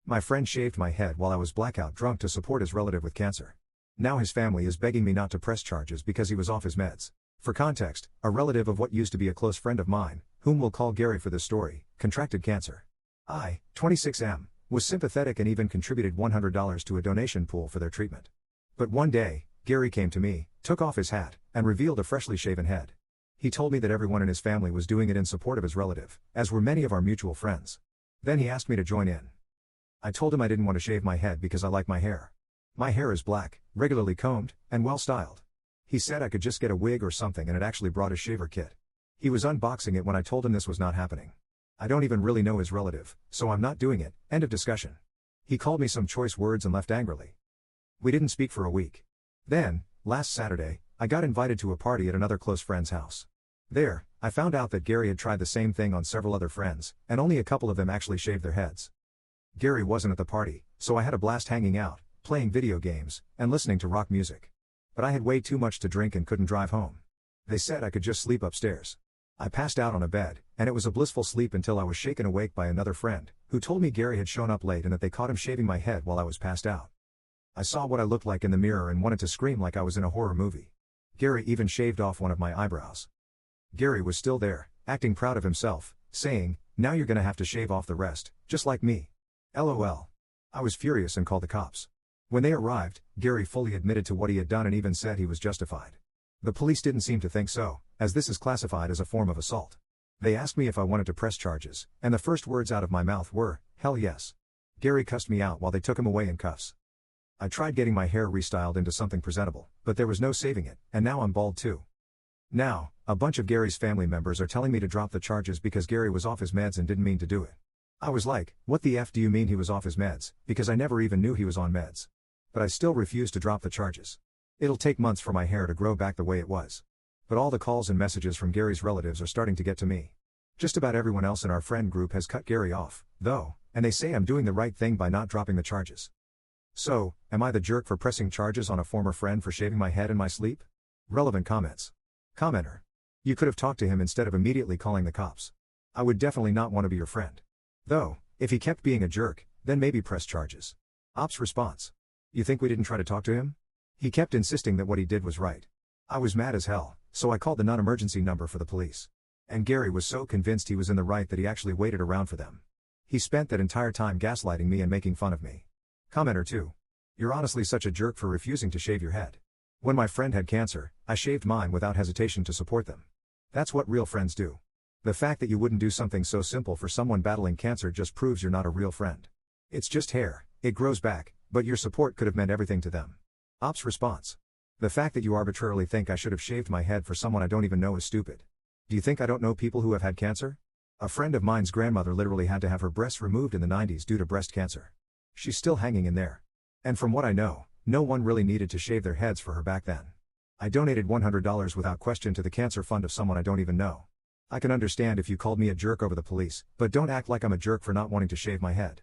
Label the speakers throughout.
Speaker 1: My friend shaved my head while I was blackout drunk to support his relative with cancer. Now his family is begging me not to press charges because he was off his meds. For context, a relative of what used to be a close friend of mine, whom we'll call Gary for this story, contracted cancer. I, 26M, was sympathetic and even contributed $100 to a donation pool for their treatment. But one day, Gary came to me, took off his hat, and revealed a freshly shaven head. He told me that everyone in his family was doing it in support of his relative, as were many of our mutual friends. Then he asked me to join in. I told him I didn't want to shave my head because I like my hair. My hair is black, regularly combed, and well styled. He said I could just get a wig or something and had actually brought his shaver kit. He was unboxing it when I told him this was not happening. I don't even really know his relative, so I'm not doing it, end of discussion. He called me some choice words and left angrily. We didn't speak for a week. Then, last Saturday, I got invited to a party at another close friend's house. There, I found out that Gary had tried the same thing on several other friends, and only a couple of them actually shaved their heads. Gary wasn't at the party, so I had a blast hanging out, playing video games, and listening to rock music. But I had way too much to drink and couldn't drive home. They said I could just sleep upstairs. I passed out on a bed, and it was a blissful sleep until I was shaken awake by another friend, who told me Gary had shown up late and that they caught him shaving my head while I was passed out. I saw what I looked like in the mirror and wanted to scream like I was in a horror movie. Gary even shaved off one of my eyebrows. Gary was still there, acting proud of himself, saying, "Now you're gonna have to shave off the rest, just like me." LOL. I was furious and called the cops. When they arrived, Gary fully admitted to what he had done and even said he was justified. The police didn't seem to think so, as this is classified as a form of assault. They asked me if I wanted to press charges, and the first words out of my mouth were, "Hell yes." Gary cussed me out while they took him away in cuffs. I tried getting my hair restyled into something presentable, but there was no saving it, and now I'm bald too. Now, a bunch of Gary's family members are telling me to drop the charges because Gary was off his meds and didn't mean to do it. I was like, what the F do you mean he was off his meds, because I never even knew he was on meds. But I still refuse to drop the charges. It'll take months for my hair to grow back the way it was. But all the calls and messages from Gary's relatives are starting to get to me. Just about everyone else in our friend group has cut Gary off, though, and they say I'm doing the right thing by not dropping the charges. So, am I the jerk for pressing charges on a former friend for shaving my head in my sleep? Relevant comments. Commenter. You could have talked to him instead of immediately calling the cops. I would definitely not want to be your friend. Though, if he kept being a jerk, then maybe press charges. Ops response. You think we didn't try to talk to him? He kept insisting that what he did was right. I was mad as hell, so I called the non-emergency number for the police. And Gary was so convinced he was in the right that he actually waited around for them. He spent that entire time gaslighting me and making fun of me. Commenter 2. You're honestly such a jerk for refusing to shave your head. When my friend had cancer, I shaved mine without hesitation to support them. That's what real friends do. The fact that you wouldn't do something so simple for someone battling cancer just proves you're not a real friend. It's just hair, it grows back, but your support could have meant everything to them. Ops response. The fact that you arbitrarily think I should have shaved my head for someone I don't even know is stupid. Do you think I don't know people who have had cancer? A friend of mine's grandmother literally had to have her breasts removed in the 90s due to breast cancer. She's still hanging in there. And from what I know, no one really needed to shave their heads for her back then. I donated $100 without question to the cancer fund of someone I don't even know. I can understand if you called me a jerk over the police, but don't act like I'm a jerk for not wanting to shave my head.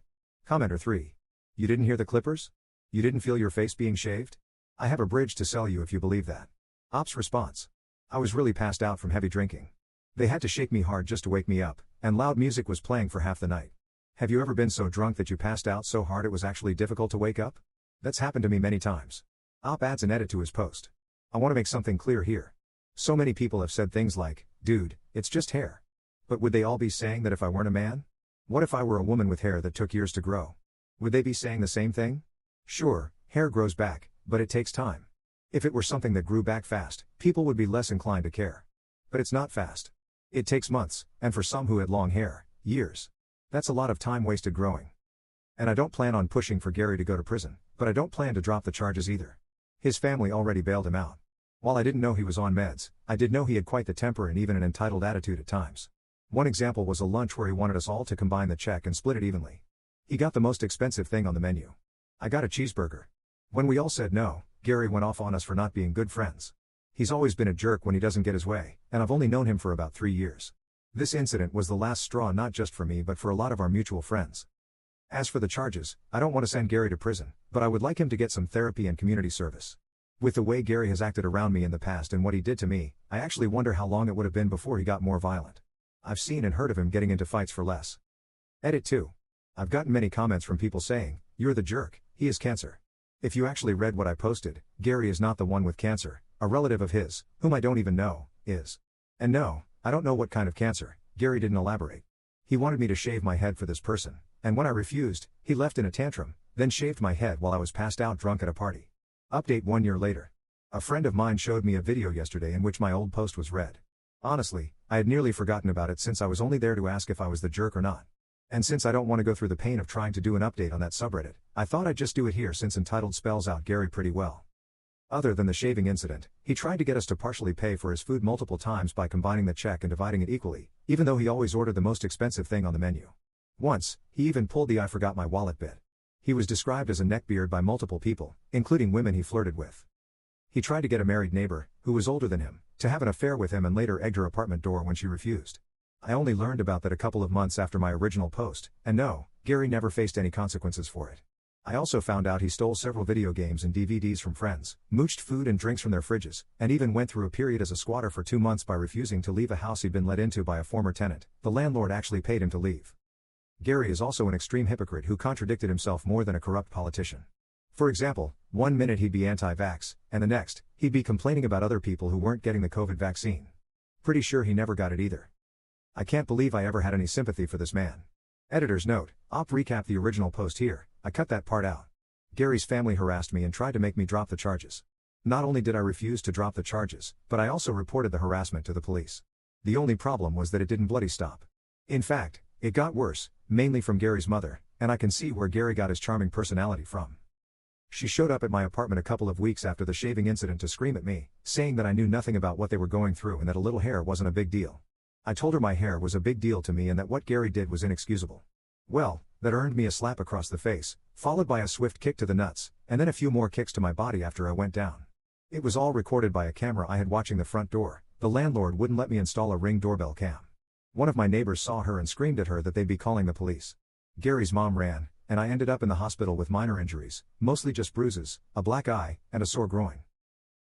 Speaker 1: Commenter 3. You didn't hear the clippers? You didn't feel your face being shaved? I have a bridge to sell you if you believe that. Ops response. I was really passed out from heavy drinking. They had to shake me hard just to wake me up, and loud music was playing for half the night. Have you ever been so drunk that you passed out so hard it was actually difficult to wake up? That's happened to me many times. Op adds an edit to his post. I want to make something clear here. So many people have said things like, dude, it's just hair. But would they all be saying that if I weren't a man? What if I were a woman with hair that took years to grow? Would they be saying the same thing? Sure, hair grows back, but it takes time. If it were something that grew back fast, people would be less inclined to care. But it's not fast. It takes months, and for some who had long hair, years. That's a lot of time wasted growing. And I don't plan on pushing for Gary to go to prison, but I don't plan to drop the charges either. His family already bailed him out. While I didn't know he was on meds, I did know he had quite the temper and even an entitled attitude at times. One example was a lunch where he wanted us all to combine the check and split it evenly. He got the most expensive thing on the menu. I got a cheeseburger. When we all said no, Gary went off on us for not being good friends. He's always been a jerk when he doesn't get his way, and I've only known him for about 3 years. This incident was the last straw not just for me but for a lot of our mutual friends. As for the charges, I don't want to send Gary to prison, but I would like him to get some therapy and community service. With the way Gary has acted around me in the past and what he did to me, I actually wonder how long it would have been before he got more violent. I've seen and heard of him getting into fights for less. Edit 2. I've gotten many comments from people saying, "You're the jerk, he has cancer." If you actually read what I posted, Gary is not the one with cancer, a relative of his, whom I don't even know, is. And no, I don't know what kind of cancer. Gary didn't elaborate. He wanted me to shave my head for this person, and when I refused, he left in a tantrum, then shaved my head while I was passed out drunk at a party. Update 1 year later. A friend of mine showed me a video yesterday in which my old post was read. Honestly, I had nearly forgotten about it since I was only there to ask if I was the jerk or not. And since I don't want to go through the pain of trying to do an update on that subreddit, I thought I'd just do it here since entitled spells out Gary pretty well. Other than the shaving incident, he tried to get us to partially pay for his food multiple times by combining the check and dividing it equally, even though he always ordered the most expensive thing on the menu. Once, he even pulled the "I forgot my wallet" bit. He was described as a neckbeard by multiple people, including women he flirted with. He tried to get a married neighbor, who was older than him, to have an affair with him and later egged her apartment door when she refused. I only learned about that a couple of months after my original post, and no, Gary never faced any consequences for it. I also found out he stole several video games and DVDs from friends, mooched food and drinks from their fridges, and even went through a period as a squatter for 2 months by refusing to leave a house he'd been let into by a former tenant. The landlord actually paid him to leave. Gary is also an extreme hypocrite who contradicted himself more than a corrupt politician. For example, 1 minute he'd be anti-vax, and the next, he'd be complaining about other people who weren't getting the COVID vaccine. Pretty sure he never got it either. I can't believe I ever had any sympathy for this man. Editor's note, recap the original post here, I cut that part out. Gary's family harassed me and tried to make me drop the charges. Not only did I refuse to drop the charges, but I also reported the harassment to the police. The only problem was that it didn't bloody stop. In fact, it got worse, mainly from Gary's mother, and I can see where Gary got his charming personality from. She showed up at my apartment a couple of weeks after the shaving incident to scream at me, saying that I knew nothing about what they were going through and that a little hair wasn't a big deal. I told her my hair was a big deal to me and that what Gary did was inexcusable. Well, that earned me a slap across the face, followed by a swift kick to the nuts, and then a few more kicks to my body after I went down. It was all recorded by a camera I had watching the front door. The landlord wouldn't let me install a Ring doorbell cam. One of my neighbors saw her and screamed at her that they'd be calling the police. Gary's mom ran, and I ended up in the hospital with minor injuries, mostly just bruises, a black eye, and a sore groin.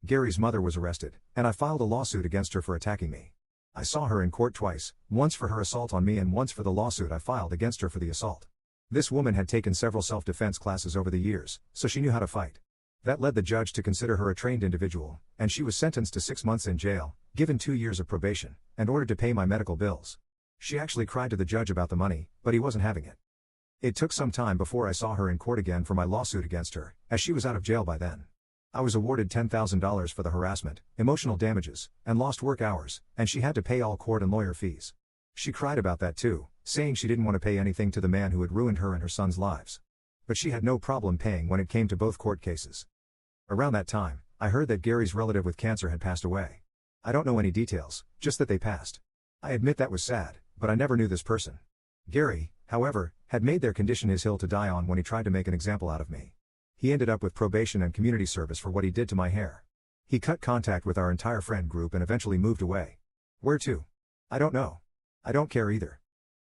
Speaker 1: Gary's mother was arrested, and I filed a lawsuit against her for attacking me. I saw her in court twice, once for her assault on me and once for the lawsuit I filed against her for the assault. This woman had taken several self-defense classes over the years, so she knew how to fight. That led the judge to consider her a trained individual, and she was sentenced to 6 months in jail, given 2 years of probation, and ordered to pay my medical bills. She actually cried to the judge about the money, but he wasn't having it. It took some time before I saw her in court again for my lawsuit against her, as she was out of jail by then. I was awarded $10,000 for the harassment, emotional damages, and lost work hours, and she had to pay all court and lawyer fees. She cried about that too, saying she didn't want to pay anything to the man who had ruined her and her son's lives. But she had no problem paying when it came to both court cases. Around that time, I heard that Gary's relative with cancer had passed away. I don't know any details, just that they passed. I admit that was sad, but I never knew this person. Gary, however, had made their condition his hill to die on when he tried to make an example out of me. He ended up with probation and community service for what he did to my hair. He cut contact with our entire friend group and eventually moved away. Where to? I don't know. I don't care either.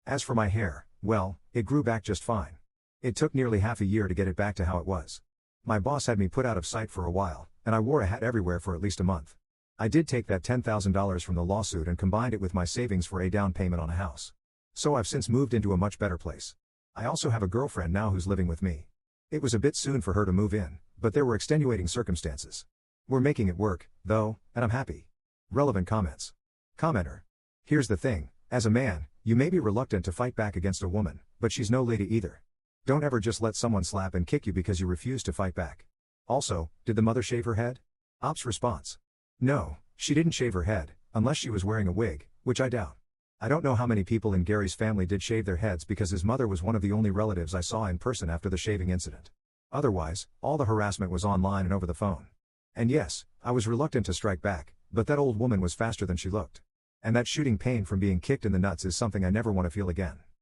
Speaker 1: As for my hair, well, it grew back just fine. It took nearly half a year to get it back to how it was. My boss had me put out of sight for a while, and I wore a hat everywhere for at least a month. I did take that $10,000 from the lawsuit and combined it with my savings for a down payment on a house. So I've since moved into a much better place. I also have a girlfriend now who's living with me. It was a bit soon for her to move in, but there were extenuating circumstances. We're making it work, though, and I'm happy. Relevant comments. Commenter. Here's the thing, as a man, you may be reluctant to fight back against a woman, but she's no lady either. Don't ever just let someone slap and kick you because you refuse to fight back. Also, did the mother shave her head? Op's response. No, she didn't shave her head, unless she was wearing a wig, which I doubt. I don't know how many people in Gary's family did shave their heads because his mother was one of the only relatives I saw in person after the shaving incident. Otherwise, all the harassment was online and over the phone. And yes, I was reluctant to strike back, but that old woman was faster than she looked. And that shooting pain from being kicked in the nuts is something I never want to feel again.